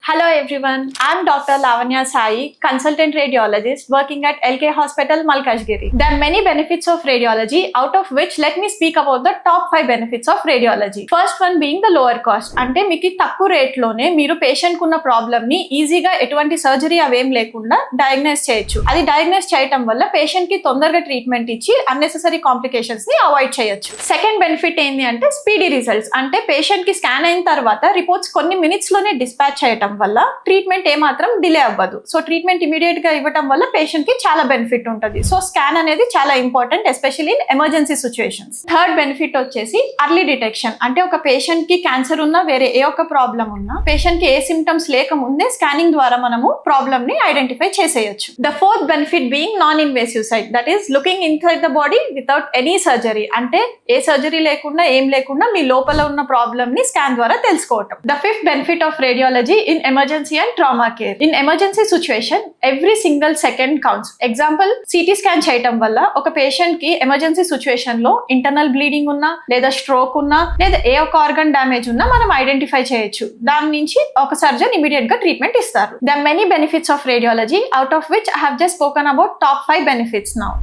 Hello everyone, I'm Dr. Lavanya Sai, consultant radiologist working at LK Hospital, Malkajgiri. There are many benefits of radiology, out of which let me speak about the top 5 benefits of radiology. First one being the lower cost. అంటే మీకు తక్కువ rate లోనే మీరు patient కున్న problem ని ఈజీగా ఎటువంటి surgery అవేం లేకుండా డయాగ్నైజ్ చేయొచ్చు. అది డయాగ్నైజ్ చేయటం వల్ల పేషెంట్ కి తొందరగా ట్రీట్మెంట్ ఇచ్చి అన్నెసెసరీ కాంప్లికేషన్స్ ని అవాయిడ్ చేయొచ్చు. సెకండ్ బెనిఫిట్ ఏంటి అంటే స్పీడీ రిజల్ట్స్. అంటే పేషెంట్ కి స్కాన్ అయిన తర్వాత రిపోర్ట్స్ కొన్ని మినిట్స్ లోనే డిస్పాచ్ చేయటం వల్ల ట్రీట్మెంట్ ఏమాత్రం డిలే అవ్వదు. సో ట్రీట్మెంట్ ఇమీడియట్ గా ఇవ్వటం వల్ల పేషెంట్ కి చాలా బెనిఫిట్ ఉంటుంది. సో స్కాన్ అనేది చాలా important, especially in emergency situations. Third benefit వచ్చేసి అర్లీ డిటెక్షన్. అంటే ఒక పేషెంట్ కి క్యాన్సర్ ఉన్నా వేరే ఏ ఒక్క ప్రాబ్లం ఉన్నా పేషెంట్ కి ఏ సిమ్టమ్స్ లేకముందే స్కానింగ్ ద్వారా మనము ప్రాబ్లమ్ ని ఐడెంటిఫై చేసేయచ్చు. The fourth benefit being non invasive side, that is looking inside the body without any surgery. అంటే ఏ సర్జరీ లేకుండా ఏం లేకుండా మీ లోపల ఉన్న ప్రాబ్లమ్ ని స్కాన్ ద్వారా తెలుసుకోవటం. The fifth benefit of radiology in emergency and trauma care. In emergency situation, every single second counts. Example, CT scan చేయటం వల్ల ఒక పేషెంట్ కి ఎమర్జెన్సీ సిచ్యువేషన్ లో ఇంటర్నల్ బ్లీడింగ్ ఉన్నా లేదా స్ట్రోక్ ఉన్నా లేదా ఏ ఒక ఆర్గన్ డ్యామేజ్ ఉన్నా మనం ఐడెంటిఫై చేయొచ్చు. దాని నుంచి ఒక సర్జన్ ఇమీడియట్ గా ట్రీట్మెంట్ ఇస్తారు. There are many benefits of radiology, out of which I have just spoken about top 5 benefits now.